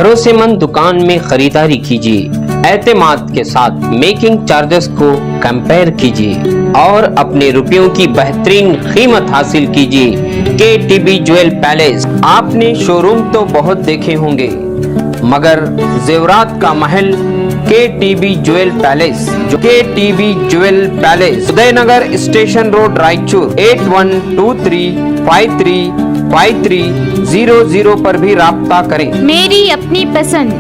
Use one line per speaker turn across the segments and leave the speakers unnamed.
भरोसेमंद दुकान में खरीदारी कीजिए। एतमाद के साथ मेकिंग चार्जेस को कंपेयर कीजिए और अपने रुपयों की बेहतरीन कीमत हासिल कीजिए। KTB jewel palace. आपने शोरूम तो बहुत देखे होंगे, मगर जेवरात का महल KTB jewel palace. KTB jewel palace, Udaynagar station road, Raichur 8123535300 पर भी राब्ता करें।
मेरी अपनी पसंद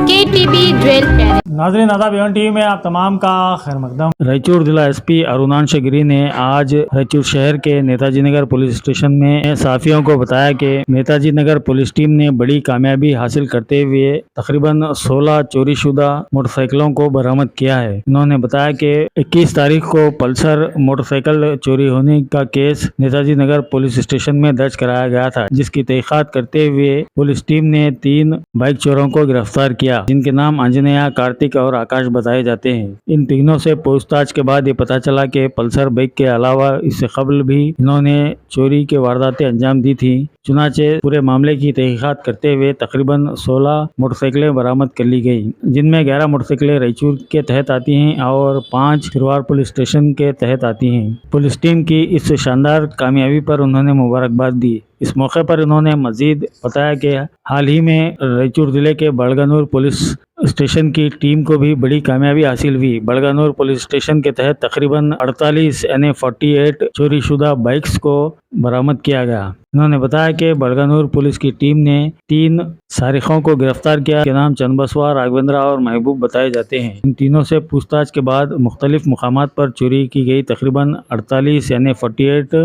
KTB ज्वेल पैलेस।
नाज़रीन आदाब, एवन टीवी में आप तमाम का खैर मकदम। रायचूर जिला SP अरुणांश गिरी ने आज रायचूर शहर के नेताजी नगर पुलिस स्टेशन में साफियों को बताया कि नेताजी नगर पुलिस टीम ने बड़ी कामयाबी हासिल करते हुए तकरीबन 16 चोरीशुदा मोटरसाइकिलों को बरामद किया है। उन्होंने बताया कि 21 तारीख को पल्सर मोटरसाइकिल चोरी होने का केस नेताजी नगर पुलिस स्टेशन में दर्ज कराया गया था, जिसकी तहकीकात करते हुए पुलिस टीम ने 3 बाइक चोरों को गिरफ्तार किया, जिनके नाम अंजनेया, कार्तिक और आकाश बताए जाते हैं। इन तीनों से पूछताछ के बाद ये पता चला कि पल्सर बाइक के अलावा इससे कबल भी इन्होंने चोरी के वारदातें अंजाम दी थी। चुनाचे पूरे मामले की तहकीकात करते हुए तकरीबन 16 मोटरसाइकिलें बरामद कर ली गई, जिनमें 11 मोटरसाइकिलें रायचूर के तहत आती हैं और 5 खिरवार पुलिस स्टेशन के तहत आती हैं। पुलिस टीम की इस शानदार कामयाबी पर उन्होंने मुबारकबाद दी। इस मौके पर उन्होंने मजीद बताया कि हाल ही में रायचूर जिले के बड़गानूर पुलिस स्टेशन की टीम को भी बड़ी कामयाबी हासिल हुई। बड़गानूर पुलिस स्टेशन के तहत तकरीबन 48 यानी 48 चोरीशुदा बाइक्स को बरामद किया गया। उन्होंने बताया कि बड़गानूर पुलिस की टीम ने 3 सारिकों को गिरफ्तार किया, के नाम चंदबसवा, राघवेंद्र और महबूब बताए जाते हैं। इन तीनों से पूछताछ के बाद मुख्तलिफ मुकामात पर चोरी की गई तकरीबन 48 यानी 48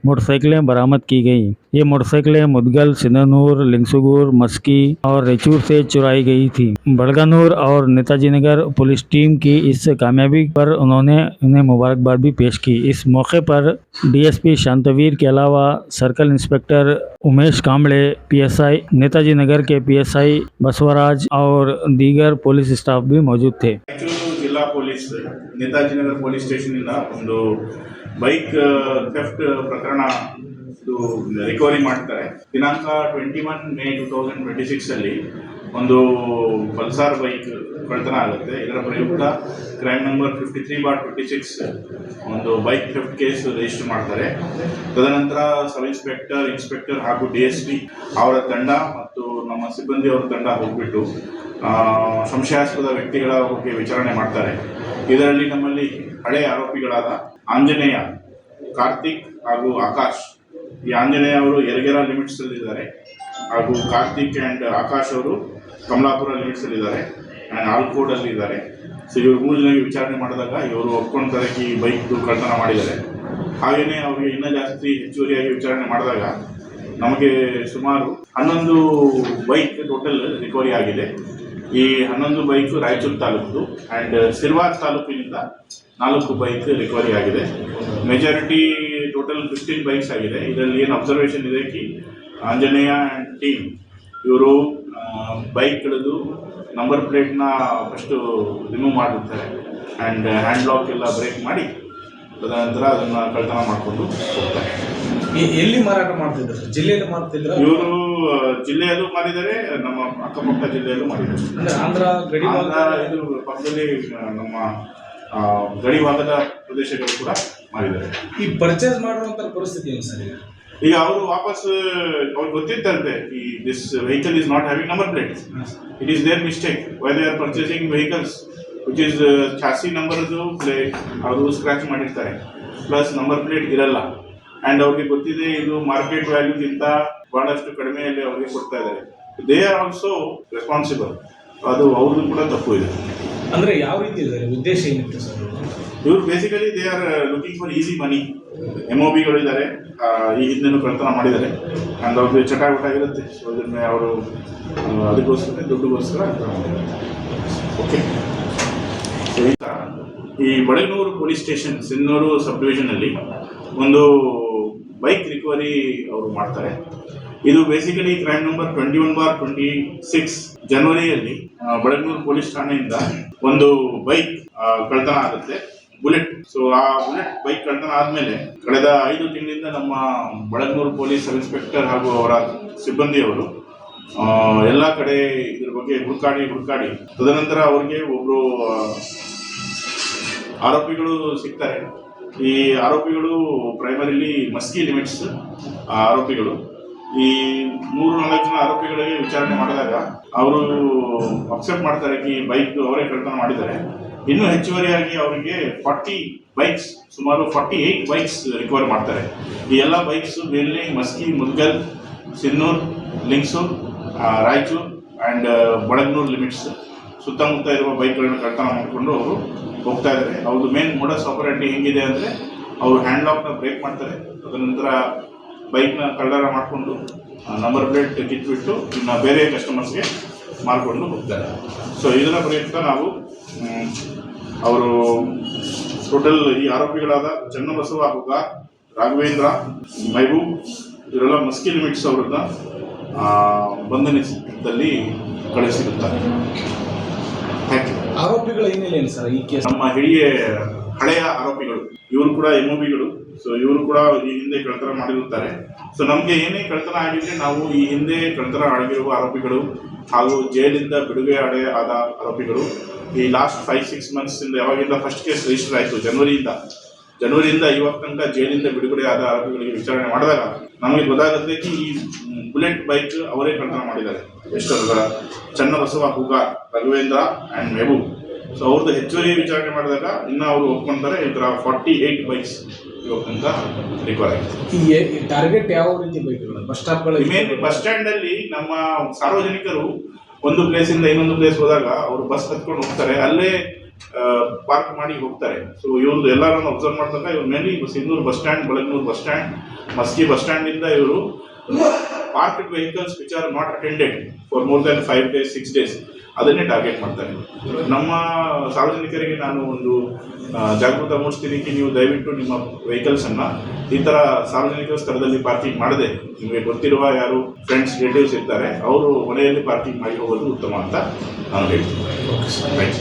मोटरसाइकिलें बरामद की गई। ये मोटरसाइकिलें मुदगल, सिंधनूर, लिंगसुगुर, मस्की और रायचूर से चुराई गई थी। बड़गानूर और नेताजी नगर पुलिस टीम की इस कामयाबी पर उन्होंने उन्हें मुबारकबाद भी पेश की। इस मौके पर DSP शांतवीर के अलावा circle inspector Umesh Kambade, PSI Netaji Nagar के PSI बसवराज और दीगर पुलिस स्टाफ भी मौजूद थे।
ಜಿಲ್ಲಾ ಪೊಲೀಸ್ ನೇತಾಜಿ ನಗರ ಪೊಲೀಸ್ ಸ್ಟೇಷನಿಂದ ಒಂದು ಬೈಕ್ ಥೆಫ್ಟ್ ಪ್ರಕರಣ ರಿಕವರಿ ಮಾಡ್ತಾರೆ. ದಿನಾಂಕ 21 ಮೇ 2026 ಅಲ್ಲಿ ಒಂದು ಪಲ್ಸಾರ್ ಬೈಕ್ ಕಳ್ತನ ಆಗುತ್ತೆ. ಇದರ ಪ್ರಯುಕ್ತ ಕ್ರೈಮ್ ನಂಬರ್ 53/26 ಒಂದು ಬೈಕ್ ಥೆಫ್ಟ್ ಕೇಸ್ ರಿಜಿಸ್ಟರ್ ಮಾಡ್ತಾರೆ. ತದನಂತರ ಸಬ್ ಇನ್ಸ್ಪೆಕ್ಟರ್, ಇನ್ಸ್ಪೆಕ್ಟರ್ ಹಾಗೂ DSP ಅವರ ತಂಡ ಮತ್ತು ನಮ್ಮ ಸಿಬ್ಬಂದಿಯವರ ತಂಡ ಹೋಗ್ಬಿಟ್ಟು ಸಂಶಯಾಸ್ಪದ ವ್ಯಕ್ತಿಗಳ ಬಗ್ಗೆ ವಿಚಾರಣೆ ಮಾಡ್ತಾರೆ. ಇದರಲ್ಲಿ ನಮ್ಮಲ್ಲಿ ಹಳೆಯ ಆರೋಪಿಗಳಾದ ಆಂಜನೇಯ, ಕಾರ್ತಿಕ್ ಹಾಗೂ ಆಕಾಶ್. ಈ ಆಂಜನೇಯ ಅವರು ಯರಗೆರ ಲಿಮಿಟ್ಸ್ ಅಲ್ಲಿದ್ದಾರೆ ಹಾಗೂ ಕಾರ್ತಿಕ್ ಆ್ಯಂಡ್ ಆಕಾಶ್ ಅವರು ಕಮಲಾಪುರ ಲಿಮಿಟ್ಸ್ ಅಲ್ಲಿದ್ದಾರೆ ಆ್ಯಂಡ್ ಆಲ್ಕೋಡ್ ಅಲ್ಲಿ ಇದ್ದಾರೆ. ಸೊ ಇವರು 3 ಜನರಿಗೆ ವಿಚಾರಣೆ ಮಾಡಿದಾಗ ಇವರು ಒಪ್ಕೊಳ್ತಾರೆ ಈ ಬೈಕ್ ಕಳ್ತನ ಮಾಡಿದ್ದಾರೆ. ಹಾಗೆಯೇ ಅವರಿಗೆ ಇನ್ನೂ ಜಾಸ್ತಿ ಹೆಚ್ಚುವರಿಯಾಗಿ ವಿಚಾರಣೆ ಮಾಡಿದಾಗ ನಮಗೆ ಸುಮಾರು 11 ಬೈಕ್ ಟೋಟಲ್ ರಿಕವರಿ ಆಗಿದೆ. ಈ 11 ಬೈಕ್ ರಾಯಚೂರು ತಾಲೂಕು ಆ್ಯಂಡ್ ಸಿರ್ವಾರ್ ತಾಲೂಕಿನಿಂದ 4 ಬೈಕ್ ರಿಕವರಿ ಆಗಿದೆ. ಮೆಜಾರಿಟಿ ಟೋಟಲ್ 15 ಬೈಕ್ಸ್ ಆಗಿದೆ. ಇದರಲ್ಲಿ ಏನು ಅಬ್ಸರ್ವೇಷನ್ ಇದೆ ಕಿ ಆಂಜನೇಯ ಆ್ಯಂಡ್ ಟೀಮ್ ಇವರು ಬೈಕ್ ಹಿಡಿದು ನಂಬರ್ ಪ್ಲೇಟ್ನ ಫಸ್ಟು ರಿಮೂವ್ ಮಾಡಿರ್ತಾರೆ ಆ್ಯಂಡ್ ಹ್ಯಾಂಡ್ ಲಾಕ್ ಎಲ್ಲ ಬ್ರೇಕ್ ಮಾಡಿ ತದನಂತರ ಅದನ್ನು ಕಳ್ತನ ಮಾಡಿಕೊಂಡು ಹೋಗ್ತಾರೆ.
ಎಲ್ಲಿ ಮಾರಾಟ ಮಾಡ್ತಿದ್ರು? ಜಿಲ್ಲೆಯಲ್ಲಿ ಮಾಡ್ತಿದ್ರು?
ಇವರು ಜಿಲ್ಲೆಯಲ್ಲೂ ಮಾಡಿದ್ದಾರೆ, ನಮ್ಮ ಅಕ್ಕಪಕ್ಕ ಜಿಲ್ಲೆಯಲ್ಲೂ ಮಾಡಿದ್ದಾರೆ.
ಆಂಧ್ರ ಗಡಿ
ಇದು ಪಕ್ಕದಲ್ಲಿ ನಮ್ಮ ಗಡಿ ಭಾಗದ ಪ್ರದೇಶಗಳು ಕೂಡ ಮಾಡಿದ್ದಾರೆ.
ಈ ಪರ್ಚೇಸ್ ಮಾಡುವಂತ ಪರಿಸ್ಥಿತಿ ಏನು ಸರ್?
ಈಗ ಅವರು ವಾಪಸ್ ಅವ್ರಿಗೆ ಗೊತ್ತಿತ್ತಂತೆ ಈ this vehicle is not having number plate. It is there mistake why they are purchasing vehicles which is chassis ನಂಬರ್ದು ಪ್ಲೇಟ್ ಅವರು ಸ್ಕ್ರ್ಯಾಚ್ ಮಾಡಿರ್ತಾರೆ, ಪ್ಲಸ್ ನಂಬರ್ ಪ್ಲೇಟ್ ಇರಲ್ಲ. ಆ್ಯಂಡ್ ಅವ್ರಿಗೆ ಗೊತ್ತಿದೆ ಇದು ಮಾರ್ಕೆಟ್ ವ್ಯಾಲ್ಯೂಗಿಂತ ಬಹಳಷ್ಟು ಕಡಿಮೆಯಲ್ಲಿ ಅವ್ರಿಗೆ ಕೊಡ್ತಾ ಇದ್ದಾರೆ. They are also responsible. ಅದು ಅವ್ರದ್ದು ಕೂಡ ತಪ್ಪು ಇದೆ.
ಅಂದರೆ ಯಾವ ರೀತಿ ಇದೆ ಉದ್ದೇಶ ಏನಿತ್ತು ಸರ್?
ಇವರು basically they are looking for easy money. MOBಗಳು ಇದ್ದಾರೆ, ಈ ಹಿಂದೆನೂ ಕಳ್ತನ ಮಾಡಿದ್ದಾರೆ ಆ್ಯಂಡ್ ಅವ್ರದ್ದು ಚಟಾಪಟ ಇರುತ್ತೆ. ಸೊ ಇದನ್ನೇ ಅವರು ಅದಕ್ಕೋಸ್ಕರ ದುಡ್ಡುಗೋಸ್ಕರ ಓಕೆ. ಸೊ ಈ ಬಡಗನೂರು ಪೊಲೀಸ್ ಸ್ಟೇಷನ್ ಸಿನ್ನೂರು ಸಬ್ ಡಿವಿಷನಲ್ಲಿ ಒಂದು ಬೈಕ್ ರಿಕವರಿ ಅವರು ಮಾಡ್ತಾರೆ. ಇದು ಬೇಸಿಕಲಿ ಕ್ರೈಮ್ ನಂಬರ್ 21/26 ಜನವರಿಯಲ್ಲಿ ಬಡಗನೂರು ಪೊಲೀಸ್ ಠಾಣೆಯಿಂದ ಒಂದು ಬೈಕ್ ಕಳ್ತನ ಆಗುತ್ತೆ, ಬುಲೆಟ್. ಸೊ ಆ ಬುಲೆಟ್ ಬೈಕ್ ಕಳ್ತನ ಆದಮೇಲೆ ಕಳೆದ 5 ತಿಂಗಳಿಂದ ನಮ್ಮ ಬಡಗನೂರು ಪೊಲೀಸ್ ಸಬ್ ಇನ್ಸ್ಪೆಕ್ಟರ್ ಹಾಗೂ ಅವರ ಸಿಬ್ಬಂದಿಯವರು ಎಲ್ಲ ಕಡೆ ಇದ್ರ ಬಗ್ಗೆ ಹುಡುಕಾಡಿ ತದನಂತರ ಅವ್ರಿಗೆ ಒಬ್ಬರು ಆರೋಪಿಗಳು ಸಿಗ್ತಾರೆ. ಈ ಆರೋಪಿಗಳು ಪ್ರೈಮರಿಲಿ ಮಸ್ಕಿ ಲಿಮಿಟ್ಸ್ ಆರೋಪಿಗಳು. ಈ 3-4 ಜನ ಆರೋಪಿಗಳಿಗೆ ವಿಚಾರಣೆ ಮಾಡಿದಾಗ ಅವರು ಅಕ್ಸೆಪ್ಟ್ ಮಾಡ್ತಾರೆ ಈ ಬೈಕ್ ಅವರೇ ಕಳ್ತನ ಮಾಡಿದ್ದಾರೆ. ಇನ್ನೂ ಹೆಚ್ಚುವರಿಯಾಗಿ ಅವರಿಗೆ 40 ಬೈಕ್ಸ್, ಸುಮಾರು 48 ಬೈಕ್ಸ್ ರಿಕವರ್ ಮಾಡ್ತಾರೆ. ಈ ಎಲ್ಲ ಬೈಕ್ಸ್ ಮೇಲ್ನೆ ಮಸ್ಕಿ, ಮುದ್ಗಲ್, ಸಿನ್ನೂರ್, ಲಿಂಗ್ಸೂರ್, ರಾಯಚೂರ್ ಆ್ಯಂಡ್ ಬಡಗ್ನೂರ್ ಲಿಮಿಟ್ಸ್ ಸುತ್ತಮುತ್ತ ಇರುವ ಬೈಕ್ಗಳನ್ನು ಕಳ್ತನ ಮಾಡಿಕೊಂಡು ಅವರು ಹೋಗ್ತಾ ಇದ್ದಾರೆ. ಅವ್ರದ್ದು ಮೇನ್ ಮೋಡಸ್ ಆಪರೇಟಿ ಹೆಂಗಿದೆ ಅಂದರೆ ಅವರು ಹ್ಯಾಂಡ್ ಲಾಕ್ನ ಬ್ರೇಕ್ ಮಾಡ್ತಾರೆ. ತದನಂತರ ಬೈಕ್ನ ಕಳ್ಳರ ಮಾಡಿಕೊಂಡು ನಂಬರ್ ಪ್ಲೇಟ್ ಕಿತ್ಬಿಟ್ಟು ಇನ್ನು ಬೇರೆ ಕಸ್ಟಮರ್ಸ್ಗೆ ಮಾರ್ಕೊಂಡು ಹೋಗ್ತಾರೆ. ಸೊ ಇದರ ಪ್ರಯುಕ್ತ ನಾವು ಅವರು ಟೋಟಲ್ ಈ ಆರೋಪಿಗಳಾದ ಚನ್ನಬಸವ ಹುಗಾರ್, ರಾಘವೇಂದ್ರ, ಮೆಹಬೂಬ್ ಇವರೆಲ್ಲ ಮಸ್ಕಿ ಲಿಮಿಟ್ಸ್ ಅವರನ್ನ ಬಂಧನದಲ್ಲಿ ಕಳಿಸಿರುತ್ತಾರೆ. Thank you.
ಆರೋಪಿಗಳ ಹಿನ್ನೆಲೆ ಏನು ಸರ್ ಈ ಕೇಸ್?
ನಮ್ಮ ಹಳೆಯ ಆರೋಪಿಗಳು, ಇವರು ಕೂಡ MOBಗಳು. ಸೊ ಇವರು ಕೂಡ ಈ ಹಿಂದೆ ಕಳ್ತನ ಮಾಡಿರುತ್ತಾರೆ. ಸೊ ನಮಗೆ ಏನೇ ಕಳ್ತನ ಆಗಿದ್ರೆ ನಾವು ಈ ಹಿಂದೆ ಕಳ್ತನ ಆಗಿರುವ ಆರೋಪಿಗಳು ಹಾಗೂ ಜೈಲಿಂದ ಬಿಡುಗಡೆ ಆದ ಆರೋಪಿಗಳು ಈ ಲಾಸ್ಟ್ 5-6 ಮಂತ್ಸ್ ಇಂದ ಯಾವಾಗಿಂದ ಫಸ್ಟ್ ಕೇಸ್ ರಿಜಿಸ್ಟರ್ ಆಯಿತು ಜನವರಿಯಿಂದ ಇವತ್ತು ತನಕ ಜೈಲಿಂದ ಬಿಡುಗಡೆ ಆದ ಆರೋಪಿಗಳಿಗೆ ವಿಚಾರಣೆ ಮಾಡಿದಾಗ ನಮಗೆ ಗೊತ್ತಾಗುತ್ತೆ ಈ ಬುಲೆಟ್ ಬೈಕ್ ಅವರೇ ಕಳ್ತನ ಮಾಡಿದ್ದಾರೆ. ಎಷ್ಟರ ಚನ್ನಬಸವ ಹುಗಾರ್, ರಾಘವೇಂದ್ರ ಆ್ಯಂಡ್ ಮೆಹಬೂಬ್. ಸೊ ಅವ್ರದ್ದು ಹೆಚ್ಚುವರಿ ವಿಚಾರಣೆ ಮಾಡಿದಾಗ ಇನ್ನು ಅವರು ಒಪ್ಕೊಂತಾರೆ ಈ ಥರ 48 ಬೈಕ್ಸ್ ಇವತ್ತು ತನಕ ರಿಕವರ್ ಆಗಿದೆ.
ಈ ಟಾರ್ಗೆಟ್ ಯಾವ ರೀತಿ ಬೈಕ್ಗಳು? ಬಸ್ ಸ್ಟಾಪ್ಗಳು,
ಮೇನ್ ಬಸ್ ಸ್ಟ್ಯಾಂಡಲ್ಲಿ ನಮ್ಮ ಸಾರ್ವಜನಿಕರು ಒಂದು ಪ್ಲೇಸಿಂದ ಇನ್ನೊಂದು ಪ್ಲೇಸ್ ಹೋದಾಗ ಅವರು ಬಸ್ ಹತ್ಕೊಂಡು ಹೋಗ್ತಾರೆ, ಅಲ್ಲೇ ಪಾರ್ಕ್ ಮಾಡಿ ಹೋಗ್ತಾರೆ. ಸೊ ಇವ್ರದ್ದು ಎಲ್ಲರನ್ನು ಅಬ್ಸರ್ವ್ ಮಾಡಿದಾಗ ಇವ್ರು mainly Sinnur bus stand, Balagnur bus stand, Maski bus ಸ್ಟ್ಯಾಂಡಿಂದ ಇವರು parked vehicles which are not attended for more than 5 days 6 days ಅದನ್ನೇ ಟಾರ್ಗೆಟ್ ಮಾಡ್ತಾರೆ. ನಮ್ಮ ಸಾರ್ವಜನಿಕರಿಗೆ ನಾನು ಒಂದು ಜಾಗೃತ ಮೂಡಿಸ್ತೀನಿ, ನೀವು ದಯವಿಟ್ಟು ನಿಮ್ಮ ವೆಹಿಕಲ್ಸನ್ನು ಈ ಥರ ಸಾರ್ವಜನಿಕ ಸ್ಥಳದಲ್ಲಿ ಪಾರ್ಕಿಂಗ್ ಮಾಡದೆ ನಿಮಗೆ ಗೊತ್ತಿರುವ ಯಾರು ಫ್ರೆಂಡ್ಸ್ ರಿಲೇಟಿವ್ಸ್ ಇರ್ತಾರೆ ಅವರು ಮನೆಯಲ್ಲಿ ಪಾರ್ಕಿಂಗ್ ಮಾಡಿ ಹೋಗೋದು ಉತ್ತಮ ಅಂತ ನಾನು ಹೇಳ್ತೀನಿ.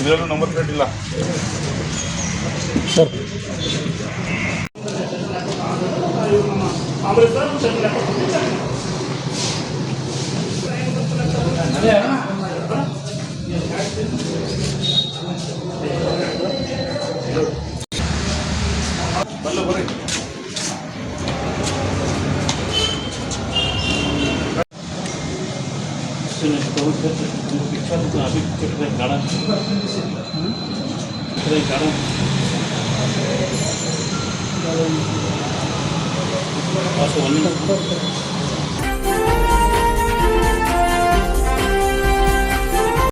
ಇದರಲ್ಲೂ ನಂಬರ್ ಪ್ಲೇಟ್ ಇಲ್ಲ ಸರ್. गाड़ा